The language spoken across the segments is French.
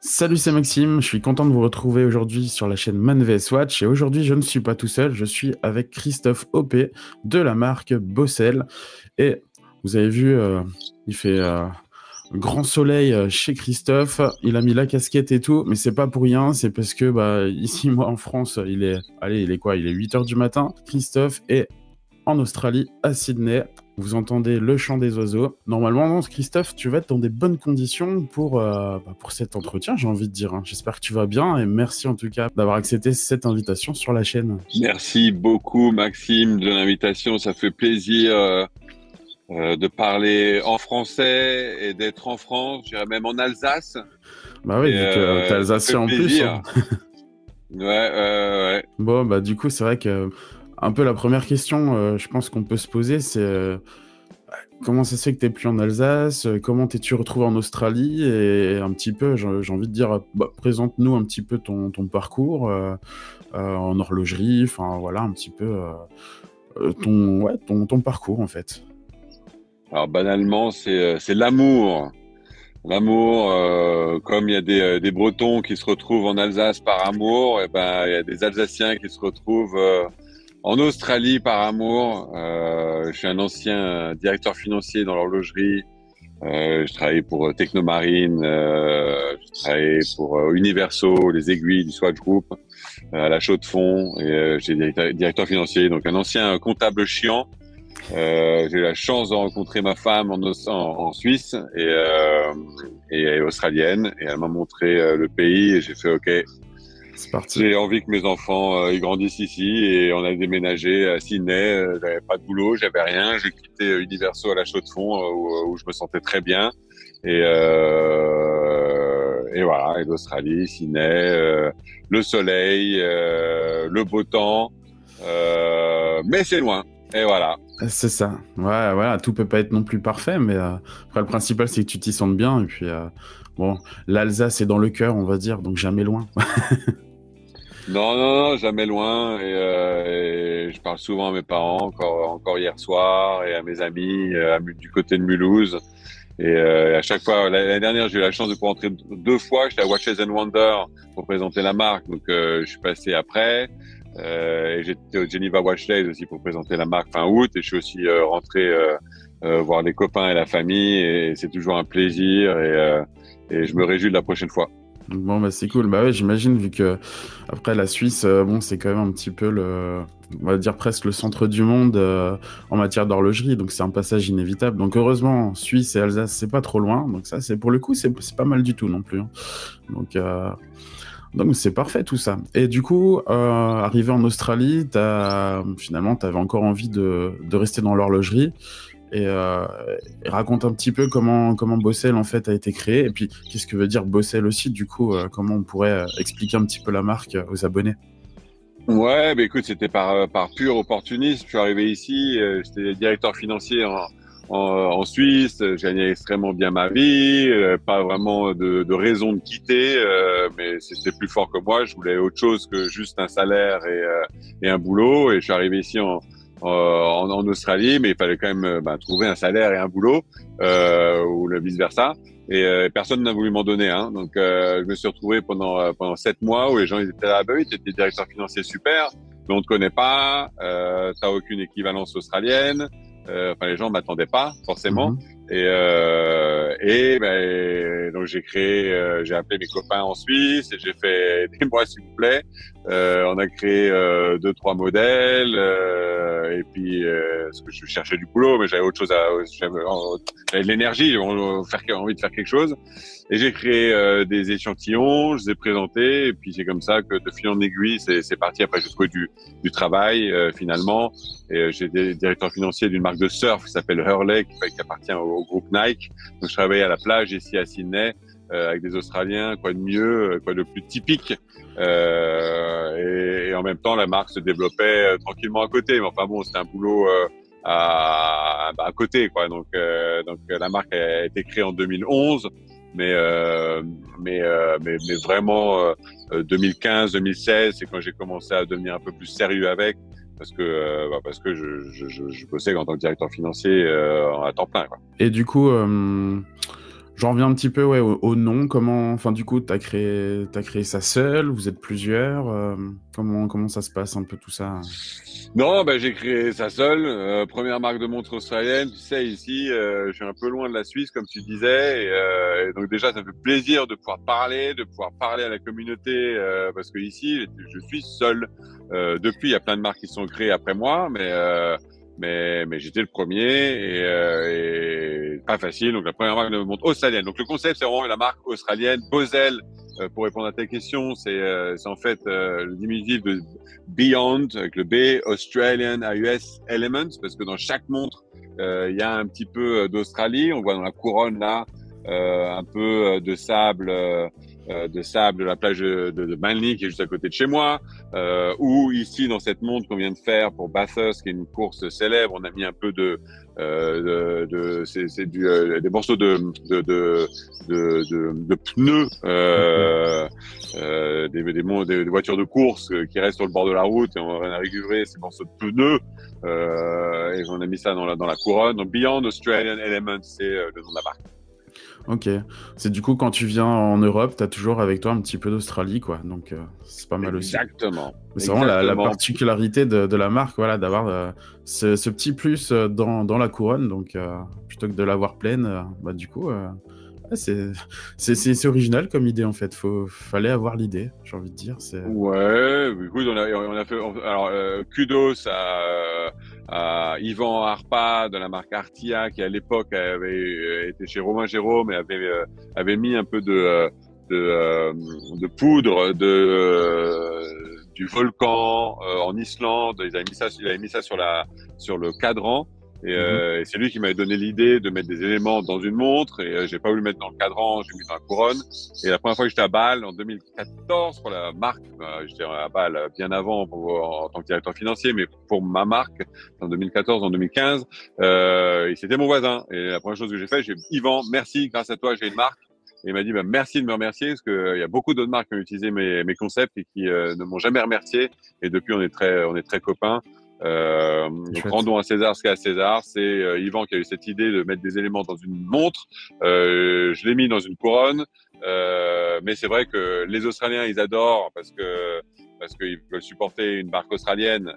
Salut, c'est Maxime, je suis content de vous retrouver aujourd'hui sur la chaîne Man vs Watch et aujourd'hui je ne suis pas tout seul, je suis avec Christophe OP de la marque Bossel et vous avez vu, il fait grand soleil chez Christophe, il a mis la casquette et tout, mais c'est pas pour rien, c'est parce que ici moi en France, il est 8h du matin, Christophe est en Australie, à Sydney. Vous entendez le chant des oiseaux. Normalement, Christophe, tu vas être dans des bonnes conditions pour cet entretien, j'ai envie de dire. Hein. J'espère que tu vas bien et merci en tout cas d'avoir accepté cette invitation sur la chaîne. Merci beaucoup, Maxime, de l'invitation. Ça fait plaisir de parler en français et d'être en France, je dirais même en Alsace. Bah oui, vu que t'es alsacien en plus. Hein. Ouais. Bon, bah du coup, c'est vrai que un peu la première question, je pense qu'on peut se poser, c'est comment ça se fait que t'es plus en Alsace, comment t'es-tu retrouvé en Australie, et un petit peu, j'ai envie de dire, présente-nous un petit peu ton parcours en horlogerie, enfin voilà, un petit peu ton parcours en fait. Alors banalement, c'est l'amour. L'amour, comme il y a des Bretons qui se retrouvent en Alsace par amour, et ben il y a des Alsaciens qui se retrouvent en Australie par amour. Je suis un ancien directeur financier dans l'horlogerie. Je travaillais pour Technomarine, je travaillais pour Universo, les aiguilles du Swatch Group, à la Chaux-de-Fonds. Et j'étais directeur financier, donc un ancien comptable chiant. J'ai eu la chance de rencontrer ma femme en Suisse et australienne. Et elle m'a montré le pays et j'ai fait OK. C'est parti. J'ai envie que mes enfants ils grandissent ici et on a déménagé à Sydney. J'avais pas de boulot, j'avais rien. J'ai quitté Universo à la Chaux-de-Fonds où je me sentais très bien. Et voilà. Et l'Australie, Sydney, le soleil, le beau temps, mais c'est loin. Et voilà. C'est ça. Ouais, voilà, tout peut pas être non plus parfait, mais après le principal c'est que tu t'y sentes bien et puis bon, l'Alsace est dans le cœur, on va dire, donc jamais loin. Non, jamais loin. Et je parle souvent à mes parents, encore hier soir, et à mes amis du côté de Mulhouse. Et à chaque fois, l'année dernière, j'ai eu la chance de pouvoir entrer 2 fois. J'étais à Watches and Wonder pour présenter la marque, donc je suis passé après. Et j'étais au Geneva Watch Days aussi pour présenter la marque fin août. Et je suis aussi rentré voir les copains et la famille. Et c'est toujours un plaisir. Et je me réjouis de la prochaine fois. Bon, bah c'est cool. Bah ouais, j'imagine, vu que après la Suisse, bon, c'est quand même un petit peu on va dire presque le centre du monde en matière d'horlogerie. Donc c'est un passage inévitable. Donc heureusement, Suisse et Alsace, c'est pas trop loin. Donc ça, pour le coup, c'est pas mal du tout non plus. Hein. Donc c'est parfait tout ça. Et du coup, arrivé en Australie, finalement, t'avais encore envie de rester dans l'horlogerie. Et raconte un petit peu comment Bossel en fait a été créé. Et puis, qu'est-ce que veut dire Bossel aussi, du coup, comment on pourrait expliquer un petit peu la marque aux abonnés? Ouais, bah écoute, c'était par pur opportunisme. Je suis arrivé ici, j'étais directeur financier en Suisse, je gagnais extrêmement bien ma vie, pas vraiment de raison de quitter, mais c'était plus fort que moi. Je voulais autre chose que juste un salaire et un boulot. Et je suis arrivé ici en Australie, mais il fallait quand même trouver un salaire et un boulot, ou le vice versa. Et personne n'a voulu m'en donner. Hein. Donc je me suis retrouvé pendant 7 mois où les gens ils étaient là, bah oui, t'étais directeur financier, super, mais on te connaît pas, t'as aucune équivalence australienne. Enfin, les gens m'attendaient pas forcément. Donc j'ai appelé mes copains en Suisse et j'ai fait aidez-moi s'il vous plaît. On a créé 2-3 modèles et puis parce que je cherchais du boulot, mais j'avais autre chose j'avais de l'énergie, j'avais envie de faire quelque chose. Et j'ai créé des échantillons, je les ai présentés, et puis c'est comme ça que de fil en aiguille, c'est parti. Après, j'ai trouvé du travail finalement. Et j'étais directeur financier d'une marque de surf qui s'appelle Hurley, qui appartient au groupe Nike. Donc je travaillais à la plage ici à Sydney avec des Australiens, quoi de mieux, quoi de plus typique. Et en même temps, la marque se développait tranquillement à côté. Mais enfin bon, c'était un boulot à côté, quoi. Donc la marque a été créée en 2011. Mais vraiment 2015-2016, c'est quand j'ai commencé à devenir un peu plus sérieux avec, parce que je bossais en tant que directeur financier à temps plein, quoi. Et du coup, j'en reviens un petit peu au nom. Comment, enfin, du coup, t'as créé ça seul? Vous êtes plusieurs? Comment ça se passe un peu tout ça? Non, ben j'ai créé ça seul. Première marque de montre australienne. Tu sais, ici, je suis un peu loin de la Suisse, comme tu disais. Et donc déjà, ça me fait plaisir de pouvoir parler à la communauté, parce que ici, je suis seul. Depuis, il y a plein de marques qui sont créées après moi, mais j'étais le premier et pas facile. Donc la première marque de montre australienne. Donc le concept, c'est vraiment la marque australienne, Bosel. Pour répondre à ta question, c'est en fait le diminutif de Beyond avec le B, Australian AUS Elements, parce que dans chaque montre, il y a un petit peu d'Australie. On voit dans la couronne là un peu de sable de la plage de Manly qui est juste à côté de chez moi, ou ici dans cette montre qu'on vient de faire pour Bathurst, qui est une course célèbre, on a mis un peu c'est des morceaux de pneus, des voitures de course qui restent sur le bord de la route, et on a récupéré ces morceaux de pneus et on a mis ça dans la couronne. Donc Beyond Australian Elements, c'est le nom de la marque. Ok. C'est du coup, quand tu viens en Europe, t'as toujours avec toi un petit peu d'Australie, quoi. Donc, c'est pas mal aussi. Exactement. C'est vraiment la particularité de la marque, voilà, d'avoir ce petit plus dans la couronne. Donc, plutôt que de l'avoir pleine, bah, du coup, c'est original comme idée, en fait. Fallait avoir l'idée, j'ai envie de dire. Ouais, écoute, on a fait. Alors, kudos à Yvan Harpa de la marque Artia, qui à l'époque avait été chez Romain Jérôme et avait mis un peu de poudre du volcan en Islande. Il avait mis ça sur le cadran. Et c'est lui qui m'avait donné l'idée de mettre des éléments dans une montre, et j'ai pas voulu le mettre dans le cadran, j'ai mis dans la couronne. Et la première fois que j'étais à Bâle en 2014 pour la marque, j'étais à Bâle bien avant en tant que directeur financier, mais pour ma marque en 2014, en 2015, et c'était mon voisin. Et la première chose que j'ai fait, j'ai dit Yvan, merci, grâce à toi j'ai une marque. Et il m'a dit merci de me remercier, parce que il y a beaucoup d'autres marques qui ont utilisé mes concepts et qui ne m'ont jamais remercié. Et depuis on est très copains. Donc rendons à César ce qu'il y a à César. C'est Yvan qui a eu cette idée de mettre des éléments dans une montre. Je l'ai mis dans une couronne, mais c'est vrai que les Australiens ils adorent parce qu'ils veulent supporter une marque australienne,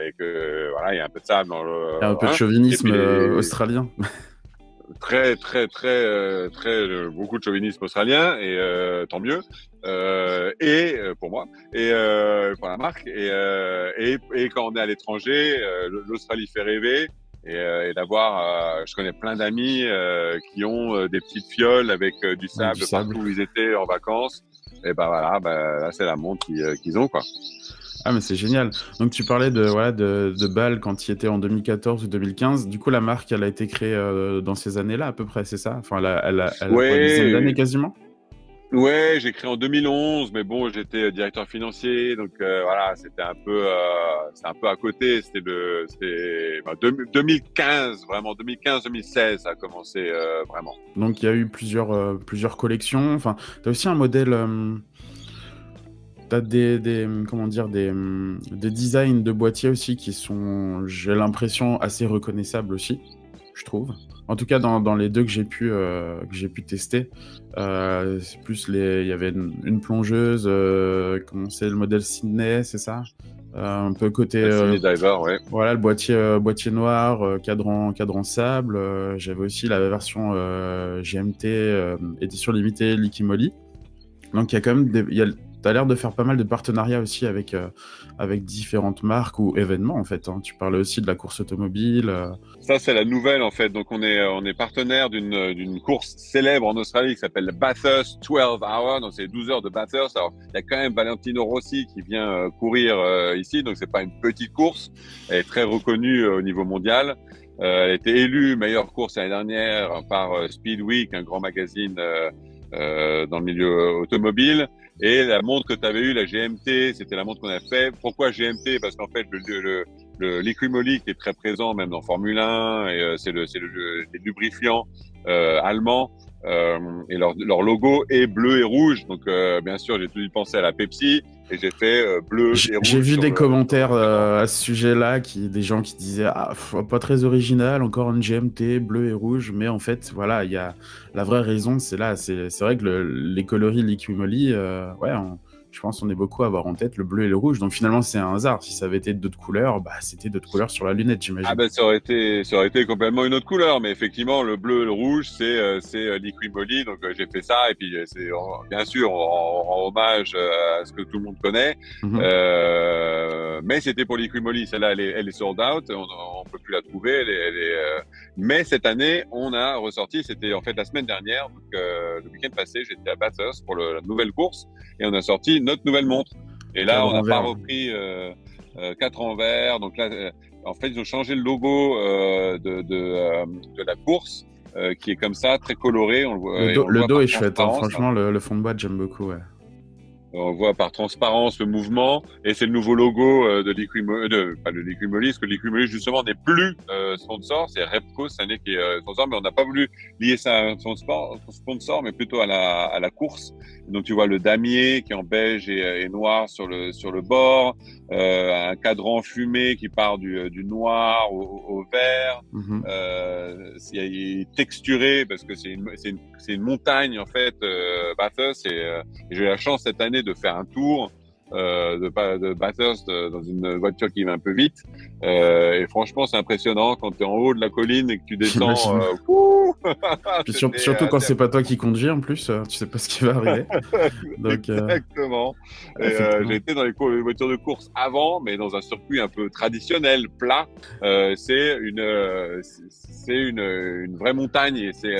et que voilà, il y a un peu de sable dans le, un peu de chauvinisme australien. Très beaucoup de chauvinisme australien, et tant mieux, et pour moi et pour la marque, et quand on est à l'étranger, l'Australie fait rêver, et d'avoir je connais plein d'amis qui ont des petites fioles avec du sable partout où ils étaient en vacances, et ben voilà, là c'est la montre qu'ils ont, quoi. Ah, mais c'est génial. Donc tu parlais de Bâle quand il était en 2014 ou 2015. Du coup, la marque, elle a été créée dans ces années-là à peu près, c'est ça? Enfin, elle a quoi, une dizaine d'années quasiment? Ouais, j'ai créé en 2011, mais bon, j'étais directeur financier, donc voilà, c'était un peu à côté. C'était 2015, vraiment 2015-2016, ça a commencé vraiment. Donc il y a eu plusieurs collections. Enfin, t'as aussi un modèle. T'as des designs de boîtiers aussi qui sont, j'ai l'impression, assez reconnaissables aussi, je trouve. En tout cas, dans les deux que j'ai pu tester, c'est plus il y avait une plongeuse, comment c'est, le modèle Sydney, c'est ça? Un peu côté Sydney Diver, ouais. Voilà, le boîtier noir, cadran sable. J'avais aussi la version GMT, édition limitée Liqui Moly. Donc il y a quand même t'as l'air de faire pas mal de partenariats aussi avec différentes marques ou événements, en fait, hein. Tu parlais aussi de la course automobile. Ça, c'est la nouvelle, en fait. Donc, on est partenaire d'une course célèbre en Australie qui s'appelle Bathurst 12 Hours. Donc, c'est 12 heures de Bathurst. Alors, il y a quand même Valentino Rossi qui vient courir ici. Donc, c'est pas une petite course. Elle est très reconnue au niveau mondial. Elle a été élue meilleure course l'année dernière par Speed Week, un grand magazine dans le milieu automobile. Et la montre que tu avais eue, la GMT, c'était la montre qu'on a fait. Pourquoi GMT? Parce qu'en fait, le le Liqui qui est très présent même dans Formule 1 et c'est les lubrifiants allemands. Et leur logo est bleu et rouge. Donc, bien sûr, j'ai tout de suite pensé à la Pepsi et j'ai fait bleu et rouge. J'ai vu des commentaires à ce sujet-là, des gens qui disaient pas très original, encore un GMT bleu et rouge. Mais en fait, voilà, il y a la vraie raison, c'est là. C'est vrai que les coloris Liqui Moly, je pense qu'on est beaucoup à avoir en tête le bleu et le rouge. Donc finalement, c'est un hasard. Si ça avait été d'autres couleurs, bah, c'était d'autres couleurs sur la lunette, j'imagine. Ah ben ça aurait été complètement une autre couleur, mais effectivement le bleu et le rouge c'est Liqui Moly, donc j'ai fait ça et puis c'est bien sûr on rend hommage à ce que tout le monde connaît, mais c'était pour Liqui Moly. Celle-là elle est sold out, on peut plus la trouver, mais cette année on a ressorti, c'était en fait la semaine dernière, donc le week-end passé j'étais à Bathurst pour la nouvelle course et on a sorti notre nouvelle montre et là on n'a pas repris 4 en vert, donc là en fait, ils ont changé le logo de la course, qui est comme ça, très coloré. On le voit, le dos est chouette, hein. Franchement, le fond de boîte, j'aime beaucoup. Ouais. On voit par transparence le mouvement, et c'est le nouveau logo de Liqui Moly, pas le Liqui Moly, parce que Liqui Moly justement n'est plus sponsor, c'est Repco cette année qui est sponsor, mais on n'a pas voulu lier ça à son sponsor, mais plutôt à la course. Donc tu vois le damier qui est en beige et noir sur le bord, un cadran fumé qui part du noir au vert, il est texturé parce que c'est une montagne en fait, Bathurst, et j'ai eu la chance cette année de faire un tour de Bathurst dans une voiture qui va un peu vite, et franchement c'est impressionnant quand tu es en haut de la colline et que tu descends. Puis surtout quand c'est pas toi qui conduis en plus, tu sais pas ce qui va arriver. Donc, exactement. J'ai été dans les voitures de course avant, mais dans un circuit un peu traditionnel, plat. C'est une vraie montagne et c'est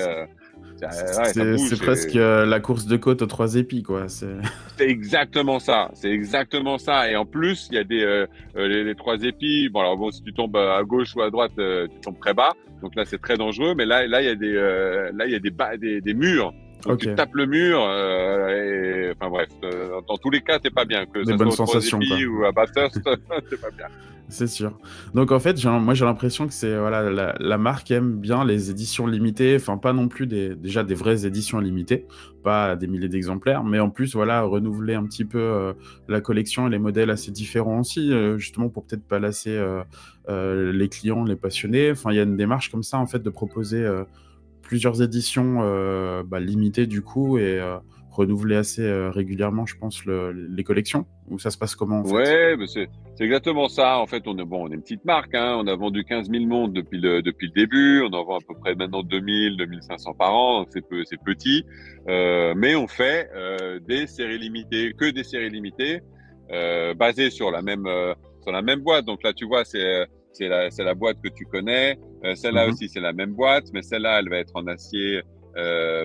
presque la course de côte aux 3 épis, quoi. C'est exactement ça. C'est exactement ça. Et en plus, il y a les 3 épis. Bon, alors bon, si tu tombes à gauche ou à droite, tu tombes très bas. Donc là, c'est très dangereux. Mais là, il y a des murs. Donc tu tapes le mur. Enfin bref, dans tous les cas, t'es pas bien. Que des bonnes sensations, quoi. Ou à Bathurst, t'es pas bien. C'est sûr. Donc en fait, moi j'ai l'impression que c'est la marque aime bien les éditions limitées, enfin pas non plus déjà des vraies éditions limitées, pas des milliers d'exemplaires, mais en plus renouveler un petit peu la collection et les modèles assez différents aussi, justement pour peut-être pas lasser les clients, les passionnés. Enfin il y a une démarche comme ça en fait de proposer plusieurs éditions limitées du coup et renouveler assez régulièrement, je pense, les collections. Ou ça se passe comment en fait? Ouais, mais c'est exactement ça. En fait, on est une petite marque, hein. On a vendu 15 000 montres depuis le début. On en vend à peu près maintenant 2500 par an. Donc c'est petit. Mais on fait des séries limitées, que des séries limitées, basées sur la même boîte. Donc là, tu vois, c'est la boîte que tu connais. Celle-là aussi, c'est la même boîte, mais celle-là, elle va être en acier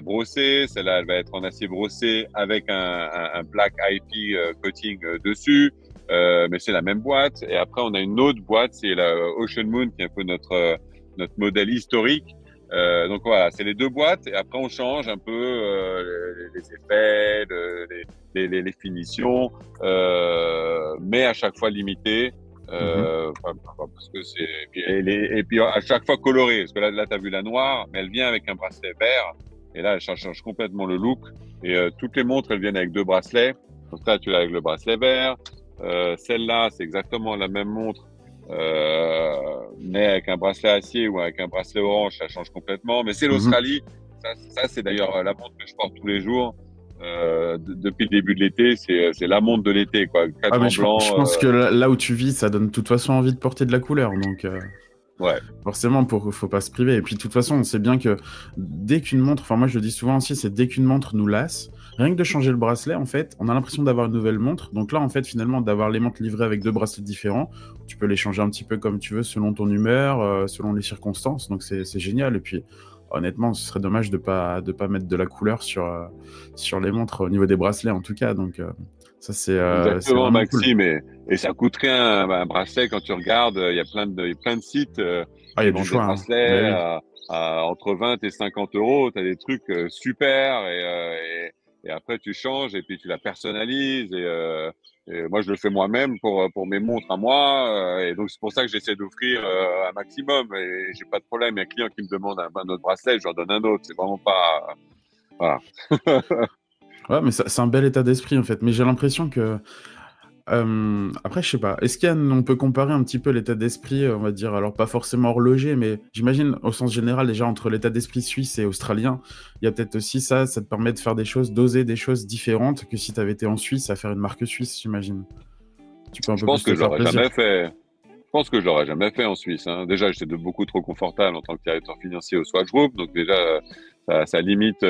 brossé. Celle-là, elle va être en acier brossé avec un black IP coating dessus. Mais c'est la même boîte. Et après, on a une autre boîte, c'est la Ocean Moon, qui est un peu notre modèle historique. Donc voilà, c'est les 2 boîtes. Et après, on change un peu les effets, les finitions, mais à chaque fois limité. Parce que et puis à chaque fois coloré, parce que là t'as vu la noire, mais elle vient avec un bracelet vert, et là elle change complètement le look, et toutes les montres elles viennent avec 2 bracelets. Donc là tu l'as avec le bracelet vert, celle-là c'est exactement la même montre, mais avec un bracelet acier ou avec un bracelet orange, ça change complètement. Mais c'est l'Australie, ça c'est d'ailleurs la montre que je porte tous les jours. Depuis le début de l'été, c'est la montre de l'été, quoi. Je pense que là où tu vis, ça donne de toute façon envie de porter de la couleur, donc ouais. Forcément, faut pas se priver. Et puis de toute façon, on sait bien que dès qu'une montre, enfin moi je le dis souvent aussi, c'est dès qu'une montre nous lasse, rien que de changer le bracelet, en fait, on a l'impression d'avoir une nouvelle montre. Donc là, en fait, finalement, d'avoir les montres livrées avec 2 bracelets différents, tu peux les changer un petit peu comme tu veux, selon ton humeur, selon les circonstances. Donc c'est génial. Et puis honnêtement, ce serait dommage de pas mettre de la couleur sur les montres au niveau des bracelets en tout cas. Donc ça c'est exactement, Maxime, cool. Et ça coûte rien un bracelet. Quand tu regardes, il y a plein de sites il y a qui du vendent choix, des bracelets hein. entre 20 et 50 euros. Tu as des trucs super, et après tu changes et puis tu la personnalises, Et moi, je le fais moi-même pour mes montres à moi. Et donc, c'est pour ça que j'essaie d'offrir un maximum. Et j'ai pas de problème. Il y a un client qui me demande un autre bracelet, je leur donne un autre. C'est vraiment pas... Voilà. Ouais, mais c'est un bel état d'esprit en fait. Mais j'ai l'impression que après, je sais pas. Est-ce on peut comparer un petit peu l'état d'esprit, on va dire, alors pas forcément horloger, mais j'imagine au sens général déjà entre l'état d'esprit suisse et australien, il y a peut-être aussi ça te permet de faire des choses, d'oser des choses différentes que si tu avais été en Suisse à faire une marque suisse, j'imagine. Tu peux un Je peu plus pense te que je faire l'aurais plaisir. jamais fait. Je pense que je l'aurais jamais fait en Suisse. Hein. Déjà, j'étais beaucoup trop confortable en tant que directeur financier au Swatch Group. Donc déjà, ça limite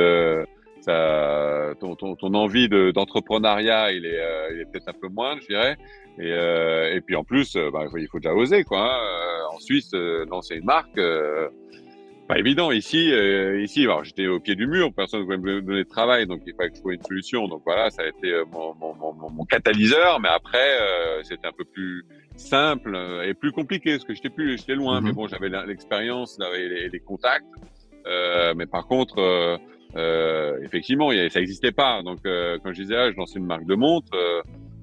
ton envie d'entrepreneuriat. Il est peut-être un peu moindre, je dirais. Et puis en plus, il faut déjà oser, quoi. Hein. En Suisse, lancer une marque, pas évident. Ici, alors, j'étais au pied du mur, personne ne voulait me donner de travail, donc il fallait que je trouve une solution. Donc voilà, ça a été mon catalyseur. Mais après, c'était un peu plus simple et plus compliqué parce que j'étais loin. Mais Mhm. bon, j'avais l'expérience, j'avais les contacts. Mais par contre, effectivement, ça n'existait pas. Donc quand je disais, je lance une marque de montre.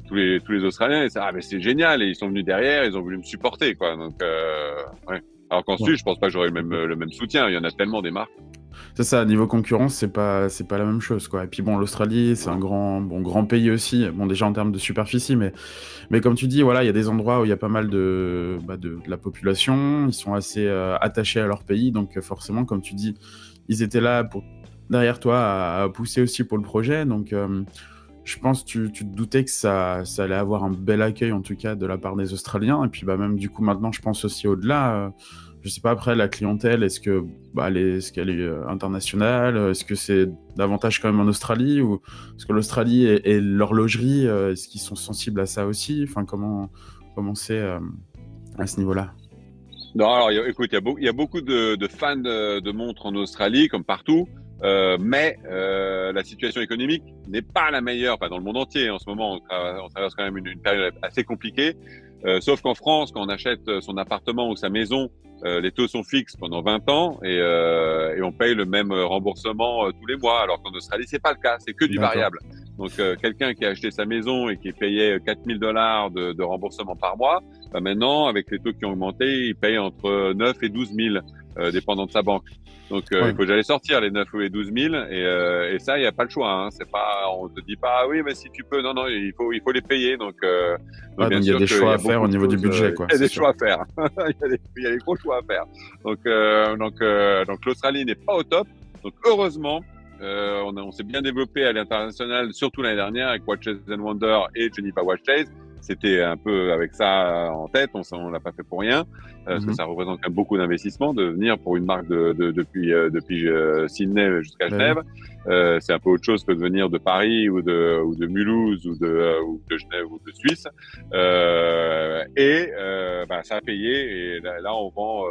Tous les Australiens, ils disaient, ah mais c'est génial, et ils sont venus derrière, ils ont voulu me supporter, quoi. Donc ouais. Alors Ouais. qu'ensuite, je pense pas que j'aurais le même soutien. Il y en a tellement des marques. C'est ça, niveau concurrence, c'est pas la même chose, quoi. Et puis bon, l'Australie, c'est un grand pays aussi. Bon, déjà en termes de superficie, mais comme tu dis, voilà, il y a des endroits où il y a pas mal de la population. Ils sont assez attachés à leur pays, donc forcément, comme tu dis, ils étaient là derrière toi à pousser aussi pour le projet. Donc, je pense que tu te doutais que ça allait avoir un bel accueil, en tout cas, de la part des Australiens. Et puis, même du coup, maintenant, je pense aussi au-delà. Je sais pas, après, la clientèle, est-ce qu'elle est internationale? Est-ce que c'est davantage quand même en Australie? Ou est-ce que l'Australie et l'horlogerie, est-ce qu'ils sont sensibles à ça aussi? Enfin, comment c'est à ce niveau-là? Non, alors écoute, il y a beaucoup de fans de montres en Australie, comme partout. Mais la situation économique n'est pas la meilleure, pas dans le monde entier. En ce moment, on traverse quand même une période assez compliquée. Sauf qu'en France, quand on achète son appartement ou sa maison, les taux sont fixes pendant 20 ans et on paye le même remboursement tous les mois. Alors qu'en Australie, c'est pas le cas, c'est que du D'accord. variable. Donc quelqu'un qui a acheté sa maison et qui payait $4 000 de remboursement par mois, maintenant, avec les taux qui ont augmenté, il paye entre 9 et 12 000, dépendant de sa banque. Donc Ouais. il faut déjà les sortir les 9 ou les 12 000 et ça il y a pas le choix. Hein. C'est pas, on te dit pas ah oui mais si tu peux, non, il faut les payer. Donc Ouais, bien donc il y a sûr des qu'il choix y à a faire beaucoup au de niveau du choses, budget, quoi, il y a c'est des sûr. choix à faire. Il y a des gros choix à faire. Donc l'Australie n'est pas au top. Donc heureusement on s'est bien développé à l'international, surtout l'année dernière avec Watches and Wonder et Geneva Watch Days. C'était un peu avec ça en tête, on l'a pas fait pour rien, parce que Mhm. ça représente quand même beaucoup d'investissement de venir pour une marque depuis Sydney jusqu'à Bah oui. Genève. C'est un peu autre chose que de venir de Paris ou de Mulhouse ou de Genève ou de Suisse. Ça a payé et là on vend.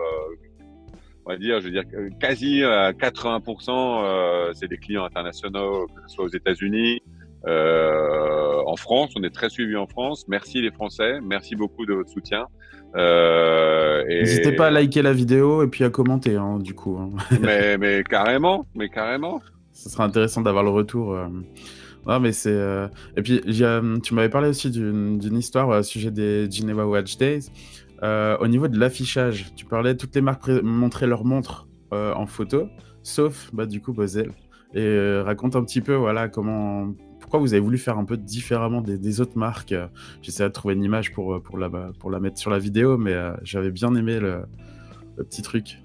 On va dire, je veux dire, quasi 80%, c'est des clients internationaux, que ce soit aux États-Unis, en France. On est très suivi en France. Merci les Français. Merci beaucoup de votre soutien. N'hésitez pas à liker la vidéo et puis à commenter, hein, du coup. Hein. Mais carrément, mais carrément. Ce sera intéressant d'avoir le retour. Non, mais c'est. Et puis, tu m'avais parlé aussi d'une histoire au sujet des Geneva Watch Days. Au niveau de l'affichage, tu parlais, toutes les marques montraient leurs montres en photo, sauf du coup Bosel. Et raconte un petit peu, voilà, pourquoi vous avez voulu faire un peu différemment des autres marques. J'essaie de trouver une image pour la mettre sur la vidéo, mais j'avais bien aimé le petit truc.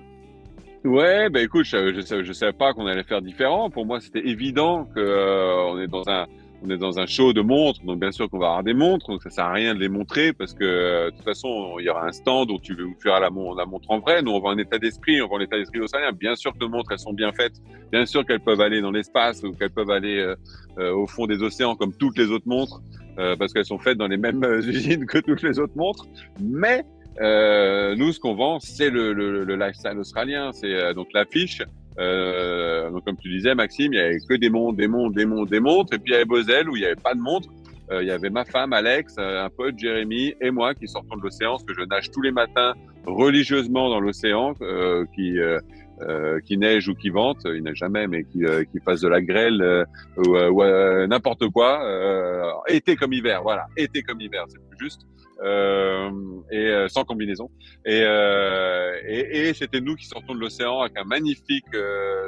Ouais, bah écoute, je savais pas qu'on allait faire différent. Pour moi, c'était évident que on est dans un show de montres, donc bien sûr qu'on va avoir des montres, donc ça sert à rien de les montrer parce que de toute façon, il y aura un stand où tu feras la montre en vrai. Nous, on vend un état d'esprit, on vend l'état d'esprit australien. Bien sûr que nos montres, elles sont bien faites. Bien sûr qu'elles peuvent aller dans l'espace ou qu'elles peuvent aller au fond des océans comme toutes les autres montres, parce qu'elles sont faites dans les mêmes usines que toutes les autres montres. Mais nous, ce qu'on vend, c'est le lifestyle australien. C'est donc l'affiche. Donc comme tu disais, Maxime, il y avait que des montres, des montres, des montres, des montres. Et puis il y avait Bosel où il n'y avait pas de montre. Il y avait ma femme, Alex, un pote, Jérémy, et moi qui sortons de l'océan, parce que je nage tous les matins religieusement dans l'océan, qui neige ou qui vente, il neige jamais, mais qui fasse de la grêle ou n'importe quoi, été comme hiver, voilà, été comme hiver, c'est plus juste, sans combinaison. Et c'était nous qui sortons de l'océan avec un magnifique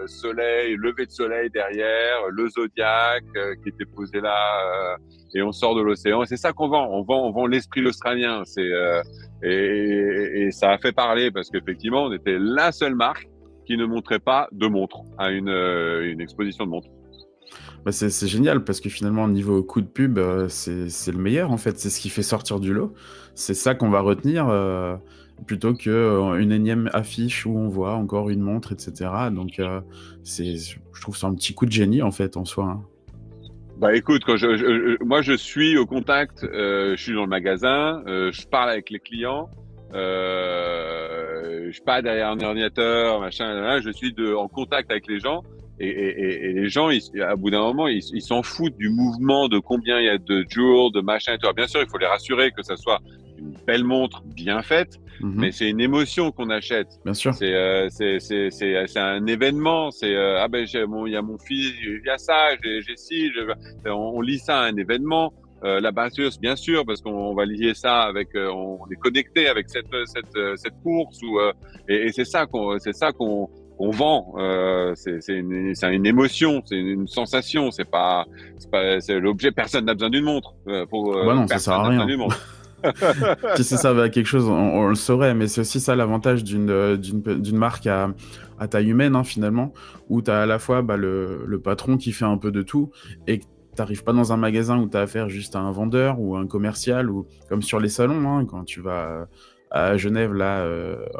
soleil, lever de soleil derrière, le zodiaque qui était posé là, et on sort de l'océan. Et c'est ça qu'on vend. On vend l'esprit australien. Et ça a fait parler parce qu'effectivement, on était la seule marque qui ne montrait pas de montre à une exposition de montres. Bah c'est génial parce que finalement, au niveau coût de pub, c'est le meilleur en fait. C'est ce qui fait sortir du lot. C'est ça qu'on va retenir plutôt qu'une énième affiche où on voit encore une montre, etc. Donc, je trouve ça un petit coup de génie en fait en soi. Hein. Bah écoute, quand moi je suis au contact, je suis dans le magasin, je parle avec les clients, je suis pas derrière un ordinateur, machin, là, je suis en contact avec les gens et les gens, à bout d'un moment, ils s'en foutent du mouvement, de combien il y a de jours, de machin et tout. Alors, bien sûr, il faut les rassurer que ça soit une belle montre bien faite, mais c'est une émotion qu'on achète. Bien sûr. C'est un événement. C'est il y a mon fils, il y a ça, j'ai ci. On lie ça à un événement. La batteuse, bien sûr, parce qu'on va lier ça avec, on est connecté avec cette course et c'est ça qu'on vend. C'est une émotion, c'est une sensation. C'est l'objet. Personne n'a besoin d'une montre pour. Bah non, ça sert à rien. Si ça servait à quelque chose, on le saurait, mais c'est aussi ça l'avantage d'une marque à taille humaine, hein, finalement, où tu as à la fois le patron qui fait un peu de tout, et t'arrives pas dans un magasin où tu as affaire juste à un vendeur ou un commercial, ou comme sur les salons, hein, quand tu vas à Genève, là,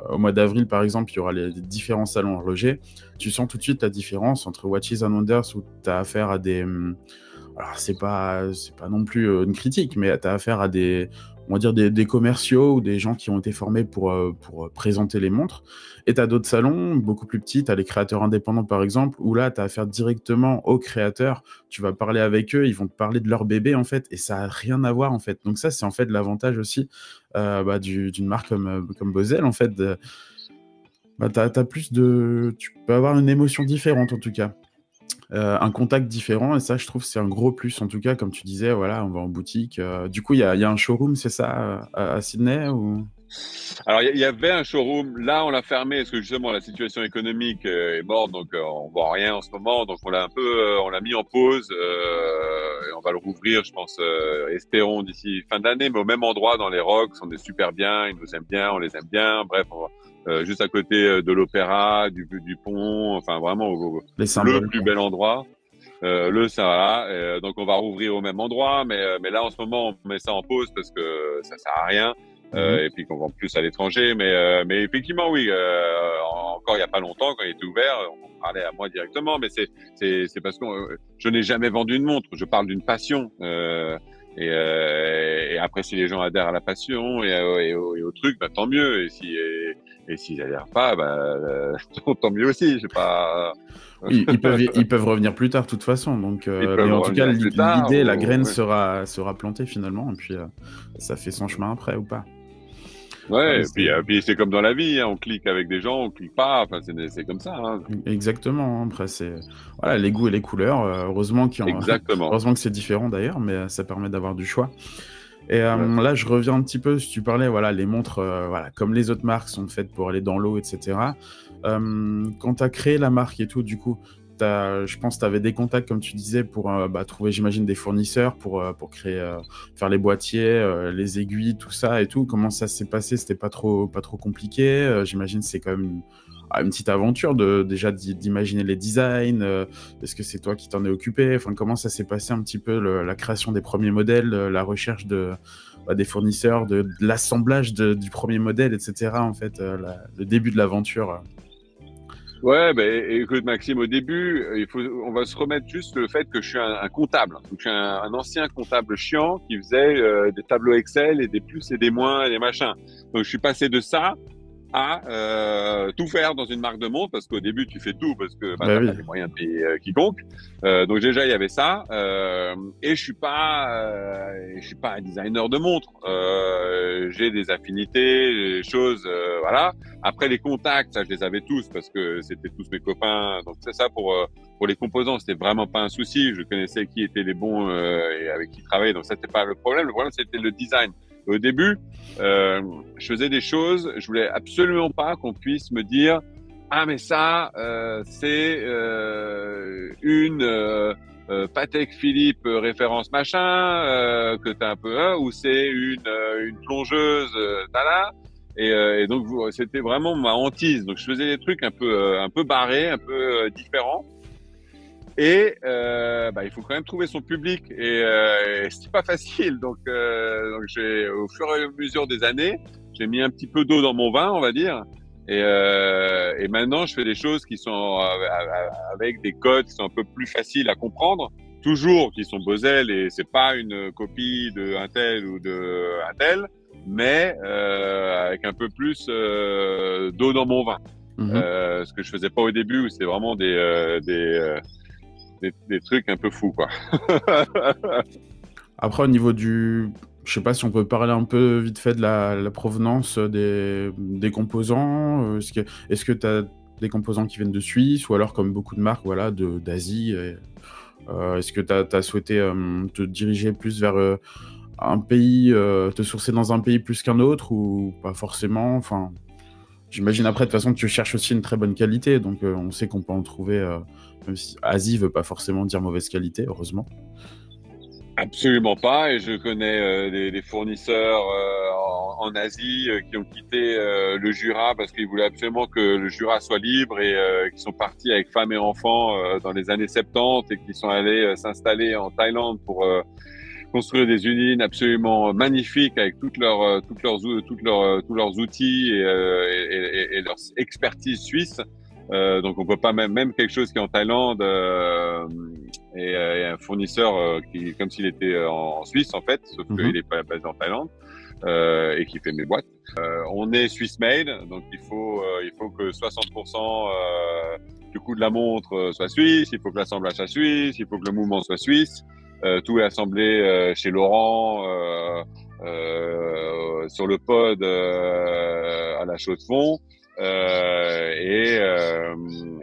au mois d'avril, par exemple, il y aura les différents salons horlogers, tu sens tout de suite la différence entre Watches and Wonders, où tu as affaire à des... Alors, c'est pas non plus une critique, mais tu as affaire à on va dire des commerciaux ou des gens qui ont été formés pour présenter les montres. Et tu as d'autres salons beaucoup plus petits, tu as les créateurs indépendants par exemple, où là tu as affaire directement aux créateurs, tu vas parler avec eux, ils vont te parler de leur bébé en fait, et ça n'a rien à voir en fait. Donc ça c'est en fait l'avantage aussi d'une marque comme Bosel en fait. T'as plus tu peux avoir une émotion différente en tout cas. Un contact différent, et ça je trouve c'est un gros plus en tout cas. Comme tu disais, voilà, on va en boutique, du coup il y a un showroom, c'est ça, à Sydney ou... Alors il y avait un showroom, là on l'a fermé parce que justement la situation économique est morte, donc on voit rien en ce moment, donc on l'a on l'a mis en pause, et on va le rouvrir je pense, espérons d'ici fin d'année, mais au même endroit dans les Rocks. On est super bien, ils nous aiment bien, on les aime bien, bref, juste à côté de l'opéra, du pont, enfin vraiment le plus bel endroit. Donc on va rouvrir au même endroit, mais là en ce moment on met ça en pause parce que ça sert à rien, et puis qu'on vend plus à l'étranger, mais effectivement oui, encore il y a pas longtemps quand il était ouvert, on parlait à moi directement, mais c'est parce que je n'ai jamais vendu une montre, je parle d'une passion, et après si les gens adhèrent à la passion et au truc, bah tant mieux, et s'ils adhèrent pas, tant mieux aussi. Je sais pas. Ils peuvent revenir plus tard, de toute façon. Donc, mais en tout cas, l'idée, la graine sera plantée finalement, et puis ça fait son chemin après ou pas. Ouais, et puis c'est comme dans la vie, hein, on clique avec des gens, on clique pas. Enfin, c'est comme ça. Hein. Exactement. Après, c'est voilà, les goûts et les couleurs. Heureusement que c'est différent d'ailleurs, mais ça permet d'avoir du choix. Et là, je reviens un petit peu, si tu parlais, voilà, les montres, voilà, comme les autres marques sont faites pour aller dans l'eau, etc. Quand tu as créé la marque et tout, du coup, je pense que tu avais des contacts, comme tu disais, pour trouver, j'imagine, des fournisseurs pour créer, faire les boîtiers, les aiguilles, tout ça et tout. Comment ça s'est passé? C'était pas trop compliqué? J'imagine que c'est quand même une petite aventure déjà d'imaginer les designs. Est-ce que c'est toi qui t'en es occupé? Enfin, comment ça s'est passé un petit peu la création des premiers modèles, la recherche des fournisseurs, de l'assemblage du premier modèle, etc. En fait, le début de l'aventure. Ouais, écoute Maxime, au début, on va se remettre juste le fait que je suis un comptable. Donc, je suis un ancien comptable chiant qui faisait des tableaux Excel et des plus et des moins et des machins. Donc je suis passé de ça à tout faire dans une marque de montre, parce qu'au début tu fais tout parce que t'as pas les moyens de payer quiconque. Donc déjà il y avait ça, et je suis pas un designer de montre. j'ai des affinités, des choses, voilà. Après les contacts, ça je les avais tous parce que c'était tous mes copains. Donc c'est ça pour les composants, c'était vraiment pas un souci. Je connaissais qui étaient les bons et avec qui travailler. Donc ça c'était pas le problème. Le problème c'était le design. Au début, je faisais des choses, je voulais absolument pas qu'on puisse me dire ah mais ça c'est une Patek Philippe référence machin que t'as un peu ou c'est une plongeuse tala et donc c'était vraiment ma hantise. Donc je faisais des trucs un peu barrés, un peu différents. Et il faut quand même trouver son public et c'est pas facile. Donc j'ai au fur et à mesure des années, j'ai mis un petit peu d'eau dans mon vin, on va dire. Et maintenant, je fais des choses qui sont avec des codes qui sont un peu plus faciles à comprendre, toujours qui sont Bosel et c'est pas une copie de un tel ou de un tel, mais avec un peu plus d'eau dans mon vin. Ce que je faisais pas au début, où c'était vraiment des trucs un peu fous, quoi. Après, au niveau du... Je sais pas si on peut parler un peu vite fait de la provenance des composants. Est-ce que tu as des composants qui viennent de Suisse ou alors, comme beaucoup de marques, voilà, d'Asie est-ce que tu as souhaité te diriger plus vers un pays, te sourcer dans un pays plus qu'un autre ou pas forcément? Enfin, j'imagine après, de toute façon, tu cherches aussi une très bonne qualité. Donc, on sait qu'on peut en trouver, même si Asie veut pas forcément dire mauvaise qualité, heureusement. Absolument pas, et je connais des fournisseurs en Asie qui ont quitté le Jura parce qu'ils voulaient absolument que le Jura soit libre et qui sont partis avec femmes et enfants dans les années 70 et qui sont allés s'installer en Thaïlande pour construire des usines absolument magnifiques avec tous leurs outils et leur expertise suisse. Donc on peut pas même quelque chose qui est en Thaïlande et un fournisseur qui comme s'il était en Suisse en fait, sauf qu'il est pas basé en Thaïlande et qui fait mes boîtes. On est Swiss made, donc il faut que 60% du coût de la montre soit suisse, il faut que l'assemblage soit suisse, il faut que le mouvement soit suisse. Tout est assemblé chez Laurent sur le pod à la Chaux-de-Fonds.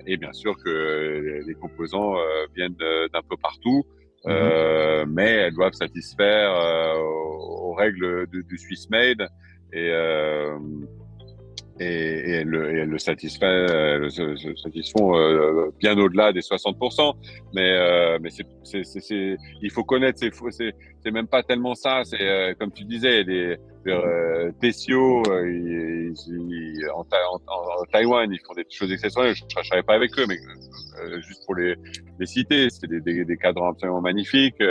Et bien sûr que les composants viennent d'un peu partout, mais elles doivent satisfaire aux règles du Swiss Made et elles le satisfont bien au-delà des 60%. Mais il faut connaître, c'est même pas tellement ça. C'est comme tu disais, Tessio, en Taïwan, ils font des choses exceptionnelles. Je ne travaille pas avec eux, mais juste pour les citer, c'est des cadres absolument magnifiques.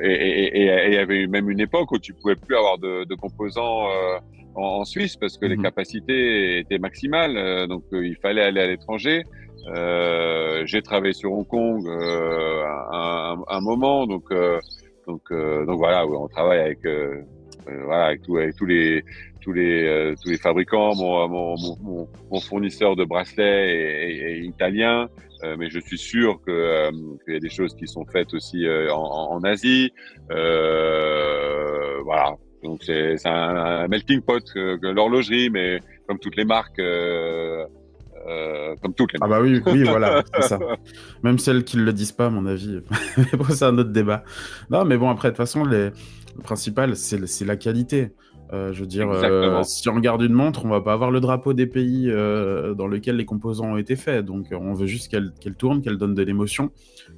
Et il y avait même une époque où tu pouvais plus avoir de composants en Suisse parce que les capacités étaient maximales, donc il fallait aller à l'étranger. J'ai travaillé sur Hong Kong un moment, donc voilà, on travaille avec tous les fabricants. Mon fournisseur de bracelets est italien, mais je suis sûr qu'il y a des choses qui sont faites aussi en Asie. Voilà, donc c'est un melting pot que l'horlogerie, mais comme toutes les marques. Comme toutes les marques. Ah bah oui, voilà, c'est ça. Même celles qui ne le disent pas, à mon avis. Mais bon, c'est un autre débat. Non, mais bon, après, de toute façon, le principal, c'est la qualité. Je veux dire, si on regarde une montre, on va pas avoir le drapeau des pays dans lesquels les composants ont été faits. Donc, on veut juste qu'elle tourne, qu'elle donne de l'émotion,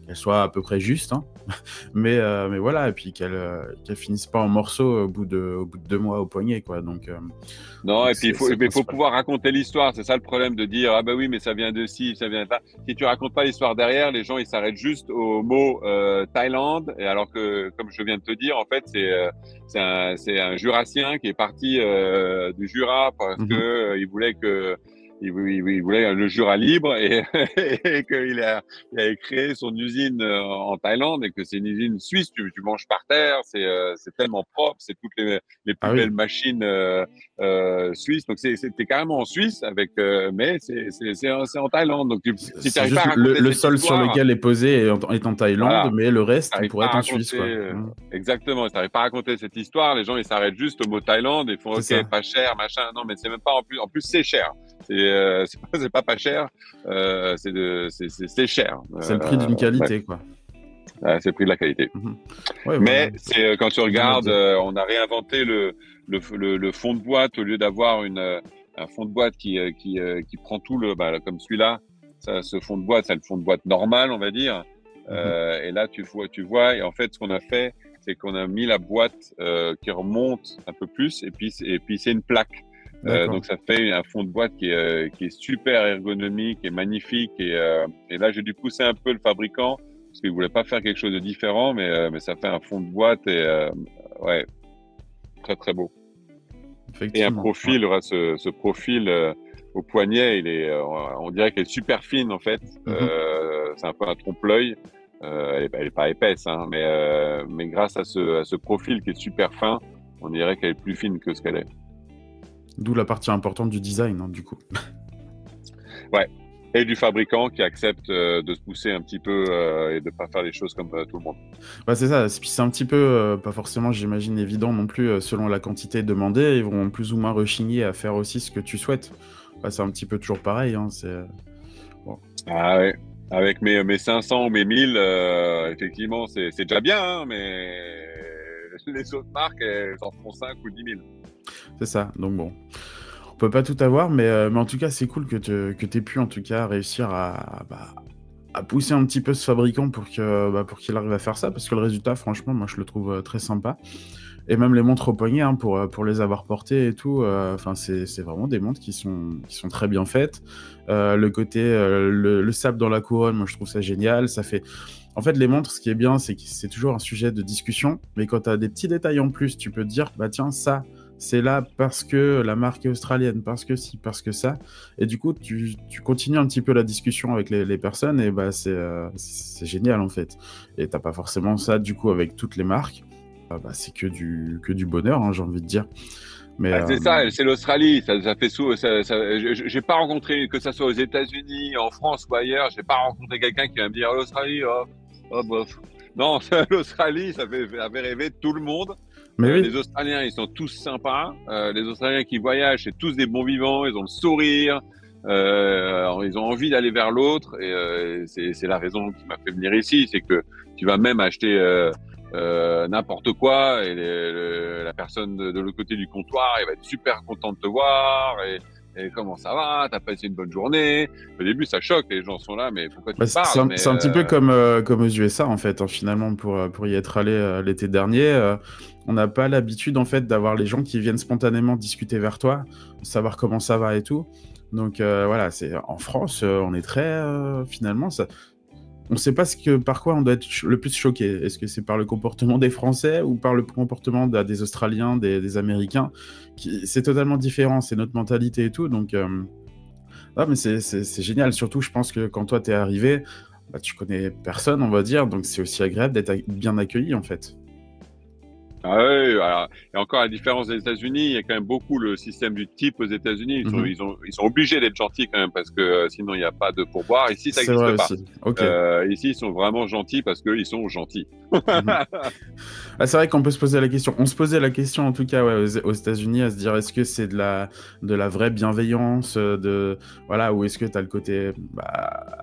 qu'elle soit à peu près juste. Hein. mais voilà, et puis qu'elle finisse pas en morceaux au bout de 2 mois au poignet, quoi. Donc, non, et puis il faut pouvoir raconter l'histoire. C'est ça le problème de dire ah bah oui, mais ça vient de ci, ça vient de là. Si tu racontes pas l'histoire derrière, les gens ils s'arrêtent juste au mot Thaïlande. Et alors que, comme je viens de te dire, en fait c'est un Jurassien qui est parti du Jura parce que il voulait que il voulait le Jura libre et il a créé son usine en Thaïlande et que c'est une usine suisse. Tu manges par terre, c'est tellement propre, c'est toutes les plus Ah belles oui. machines suisses. Donc t'es carrément en Suisse avec, mais c'est en Thaïlande. Donc si tu C'est n'arrives pas juste à raconter le cette sol sur histoire, lequel est posé est en Thaïlande, voilà. mais le reste T'arrives pourrait pas être à en Suisse, raconter quoi. exactement. T'arrives pas à raconter cette histoire. Les gens ils s'arrêtent juste au mot Thaïlande et font C'est OK, ça. pas cher, machin. Non, mais c'est même pas en plus. En plus c'est cher. C'est pas cher. C'est cher. C'est le prix d'une Bref, qualité, quoi. c'est le prix de la qualité. Mhm. Ouais, voilà. Mais c'est quand tu Bien à regardes, dire. on a réinventé le fond de boîte au lieu d'avoir un fond de boîte qui prend tout comme celui-là. Ce fond de boîte, c'est le fond de boîte normal, on va dire. Et là, tu vois, et en fait, ce qu'on a fait, c'est qu'on a mis la boîte qui remonte un peu plus, et puis c'est une plaque. D'accord. Donc ça fait un fond de boîte qui est super ergonomique et magnifique. Et là, j'ai dû pousser un peu le fabricant parce qu'il voulait pas faire quelque chose de différent, mais ça fait un fond de boîte et ouais, très très beau. Et un Effectivement. profil, ce profil au poignet, on dirait qu'elle est super fine en fait. C'est un peu un trompe-l'œil. Elle est pas épaisse, hein, mais grâce à ce profil qui est super fin, on dirait qu'elle est plus fine que ce qu'elle est. D'où la partie importante du design, hein, du coup. Ouais. Et du fabricant qui accepte de se pousser un petit peu et de pas faire les choses comme tout le monde. Ouais, c'est ça. Puis c'est un petit peu, pas forcément, j'imagine, évident non plus, selon la quantité demandée. Ils vont plus ou moins rechigner à faire aussi ce que tu souhaites. Ouais, c'est un petit peu toujours pareil. Hein, bon. Ah ouais. Avec mes 500 ou mes 1000, effectivement, c'est déjà bien, hein, mais les autres marques, elles en font 5 ou 10 000. C'est ça. Donc bon. On peut pas tout avoir, mais en tout cas, c'est cool que tu aies pu en tout cas réussir à pousser un petit peu ce fabricant pour qu'il arrive à faire ça, parce que le résultat, franchement, moi, je le trouve très sympa. Et même les montres au poignet, hein, pour les avoir portées et tout, enfin, c'est vraiment des montres qui sont très bien faites. Le côté, le sable dans la couronne, moi, je trouve ça génial. Ça fait... En fait, les montres, ce qui est bien, c'est que c'est toujours un sujet de discussion, mais quand tu as des petits détails en plus, tu peux te dire, bah tiens, ça, c'est là parce que la marque est australienne, parce que ci, parce que ça. Et du coup, tu continues un petit peu la discussion avec les personnes, et bah c'est génial en fait. Et t'as pas forcément ça du coup avec toutes les marques. C'est que du bonheur, hein, j'ai envie de dire. Mais C'est ça, c'est l'Australie. Ça fait j'ai pas rencontré, que ça soit aux États-Unis, en France ou ailleurs, j'ai pas rencontré quelqu'un qui va me dire l'Australie, oh bof. Non, l'Australie, ça fait rêver tout le monde. mais oui, Les Australiens, ils sont tous sympas. Les Australiens qui voyagent, c'est tous des bons vivants. Ils ont le sourire. Ils ont envie d'aller vers l'autre. Et c'est la raison qui m'a fait venir ici. C'est que tu vas même acheter n'importe quoi et la personne de l'autre côté du comptoir, elle va être super contente de te voir. Et comment ça va? T'as passé une bonne journée? Au début, ça choque. Les gens sont là, mais pourquoi tu parles? c'est un petit peu comme aux USA en fait, hein, finalement pour y être allé l'été dernier. On n'a pas l'habitude en fait d'avoir les gens qui viennent spontanément discuter vers toi, savoir comment ça va et tout. Donc voilà, c'est en France, on est très finalement ça. On ne sait pas par quoi on doit être le plus choqué. Est-ce que c'est par le comportement des Français ou par le comportement des Australiens, des Américains c'est totalement différent, c'est notre mentalité et tout. Donc, mais c'est génial. Surtout, je pense que quand toi, t'es arrivé, tu connais personne, on va dire. Donc, c'est aussi agréable d'être bien accueilli, en fait. Ah oui, voilà. Et encore la différence des États-Unis, il y a quand même beaucoup le système du type aux États-Unis. Ils sont obligés d'être gentils quand même parce que sinon il n'y a pas de pourboire. Ici, ça C'est vrai n'existe pas. aussi. Ok. Ici, ils sont vraiment gentils parce qu'ils sont gentils. C'est vrai qu'on peut se poser la question. On se posait la question en tout cas aux États-Unis à se dire est-ce que c'est de la vraie bienveillance voilà, ou est-ce que tu as le côté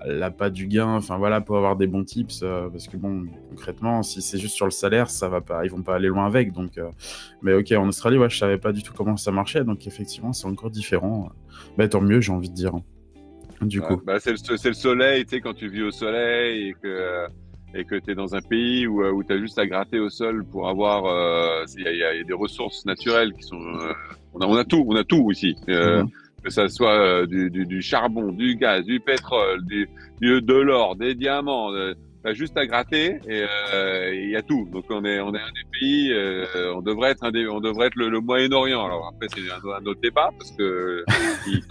l'appât du gain, enfin voilà, pour avoir des bons tips parce que bon, concrètement, si c'est juste sur le salaire, ça va pas, ils vont pas aller loin avec. Donc, mais ok, en Australie, je savais pas du tout comment ça marchait, donc effectivement, c'est encore différent. Tant mieux, j'ai envie de dire. Du coup. C'est le soleil, tu sais, quand tu vis au soleil et que tu es dans un pays où tu as juste à gratter au sol pour avoir... Il y a des ressources naturelles qui sont... on a tout ici. Que ça soit du charbon, du gaz, du pétrole, de l'or, des diamants. t'as juste à gratter et il y a tout. Donc on est un des pays, on devrait être le Moyen-Orient. Alors après c'est un autre débat parce que ils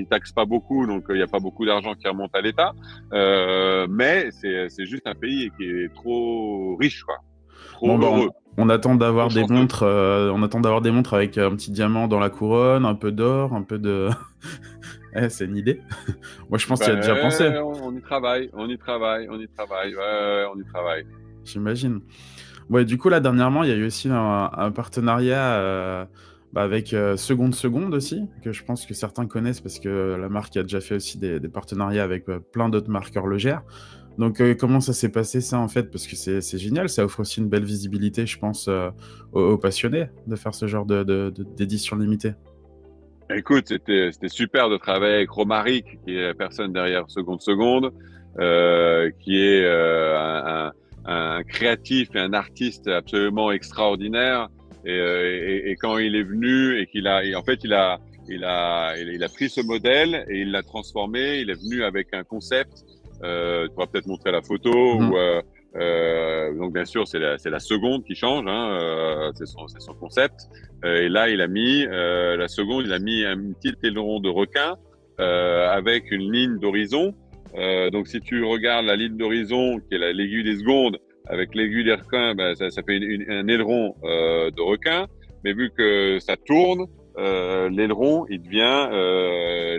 taxent pas beaucoup, donc il y a pas beaucoup d'argent qui remonte à l'État. Mais c'est juste un pays qui est trop riche, quoi, trop heureux. On attend d'avoir des montres. On attend d'avoir des montres avec un petit diamant dans la couronne, un peu d'or, un peu de. C'est une idée. Moi, je pense que tu as déjà pensé. On y travaille. Ouais, on y travaille. J'imagine. Ouais, du coup, là, dernièrement, il y a eu aussi un partenariat avec Seconde aussi, que je pense que certains connaissent parce que la marque a déjà fait aussi des partenariats avec plein d'autres marques horlogères. Donc, comment ça s'est passé, ça, en fait? Parce que c'est génial, ça offre aussi une belle visibilité, je pense, aux passionnés de faire ce genre d'édition limitée. Écoute, c'était super de travailler avec Romaric, qui est la personne derrière Seconde, qui est un créatif et un artiste absolument extraordinaire. Et quand il est venu et en fait, il a pris ce modèle et il l'a transformé. Il est venu avec un concept. Tu pourras peut-être montrer la photo. Donc bien sûr, c'est la seconde qui change. C'est son concept. Et là, il a mis la seconde. Il a mis un petit aileron de requin avec une ligne d'horizon. Donc si tu regardes la ligne d'horizon, qui est l'aiguille des secondes, avec l'aiguille des requins, ça fait un aileron de requin. Mais vu que ça tourne, l'aileron, il devient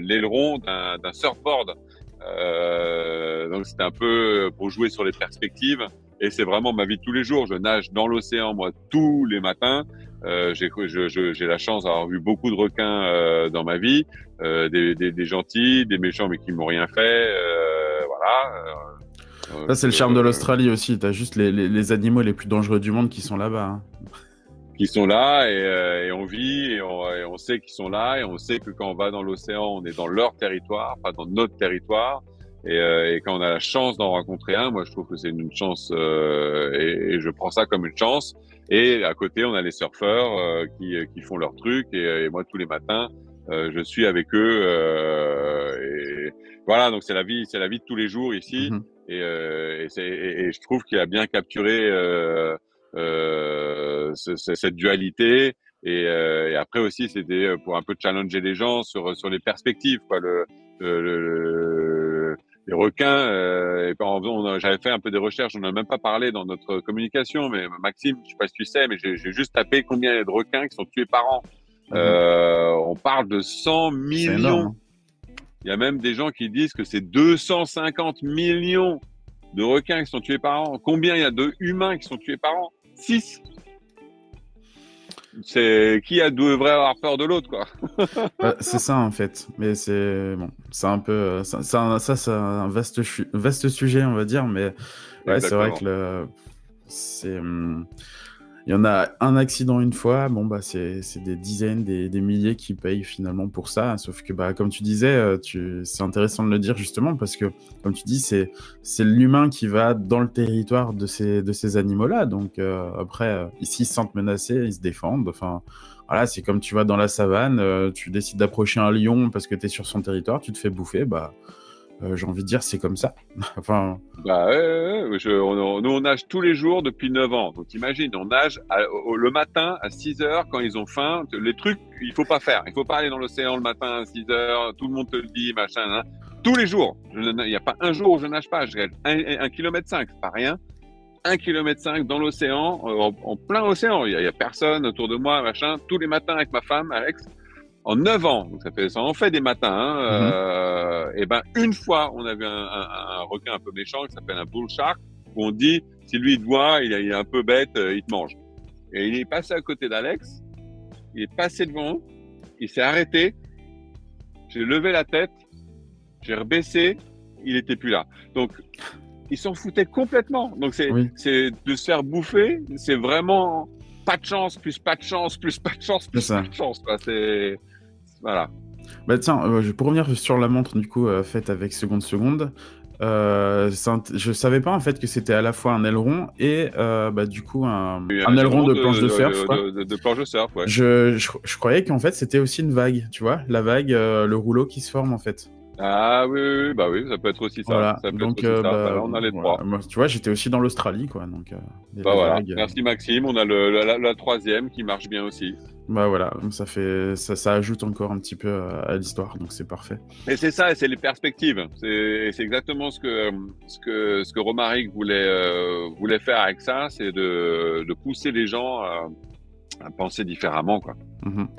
l'aileron d'un surfboard. Donc c'était un peu pour jouer sur les perspectives. Et c'est vraiment ma vie de tous les jours. Je nage dans l'océan, moi, tous les matins. J'ai la chance d'avoir vu beaucoup de requins dans ma vie, des gentils, des méchants, mais qui m'ont rien fait. Voilà. Ça, c'est le charme de l'Australie aussi. T'as juste les animaux les plus dangereux du monde qui sont là-bas. Hein. Qui sont là et on vit et on sait qu'ils sont là et on sait que quand on va dans l'océan, on est dans leur territoire, pas dans notre territoire. Et quand on a la chance d'en rencontrer un, moi je trouve que c'est une chance et je prends ça comme une chance. Et à côté, on a les surfeurs qui font leur truc et moi tous les matins, je suis avec eux. Et voilà, donc c'est la vie de tous les jours ici. Et je trouve qu'il a bien capturé cette dualité. Et après aussi, c'était pour un peu challenger les gens sur les perspectives, quoi. Les requins, j'avais fait un peu des recherches, on n'a même pas parlé dans notre communication, mais Maxime, je sais pas si tu sais, mais j'ai juste tapé combien il y a de requins qui sont tués par an. On parle de 100 millions. C'est énorme. Il y a même des gens qui disent que c'est 250 millions de requins qui sont tués par an. Combien il y a de humains qui sont tués par an? 6. C'est qui devrait avoir peur de l'autre, quoi. C'est ça en fait, mais c'est bon, c'est un peu c'est un vaste sujet, on va dire, mais ouais, c'est vrai que il y en a un accident une fois, bon bah c'est des dizaines, des milliers qui payent finalement pour ça, sauf que bah comme tu disais, c'est intéressant de le dire justement parce que comme tu dis c'est l'humain qui va dans le territoire de ces animaux-là, donc après ici ils se sentent menacés, ils se défendent, enfin voilà, c'est comme tu vas dans la savane, tu décides d'approcher un lion parce que tu es sur son territoire, tu te fais bouffer, bah j'ai envie de dire c'est comme ça. Enfin. Nous on nage tous les jours depuis 9 ans. Donc imagine, on nage le matin à 6 heures quand ils ont faim. Les trucs, il faut pas faire. Il faut pas aller dans l'océan le matin à 6 heures. Tout le monde te le dit, machin. Hein. Tous les jours. Il n'y a pas un jour où je nage pas. Je reste 1,5 km, c'est pas rien. 1,5 km dans l'océan, en plein océan. Il y a personne autour de moi, machin. Tous les matins avec ma femme, Alex. En 9 ans, donc ça en fait des matins. Et ben une fois, on a vu un requin un peu méchant qui s'appelle un bull shark, où on dit si lui il te voit, il est un peu bête, il te mange. Et il est passé à côté d'Alex, il est passé devant, il s'est arrêté. J'ai levé la tête, j'ai rebaissé, il était plus là. Donc il s'en foutait complètement. Donc c'est de se faire bouffer, c'est vraiment pas de chance, plus pas de chance, plus pas de chance, plus pas de chance. C'est voilà. Bah tiens, pour revenir sur la montre du coup faite avec Seconde, je savais pas en fait que c'était à la fois un aileron et du coup un aileron de planche de surf. De planche de surf, ouais. Je croyais qu'en fait c'était aussi une vague, tu vois, la vague, le rouleau qui se forme en fait. Ah oui, oui, oui, bah oui, ça peut être aussi ça. Voilà, Ça peut être donc aussi ça. Bah bah, là, on a les voilà. trois. Moi, tu vois, j'étais aussi dans l'Australie, quoi, donc des Bah voilà. vagues. Merci Maxime. On a la troisième qui marche bien aussi. Bah voilà, donc ça ajoute encore un petit peu à l'histoire, donc c'est parfait. Et c'est ça, c'est les perspectives. C'est exactement ce que Romaric voulait faire avec ça, c'est de pousser les gens à penser différemment, quoi. Mhm.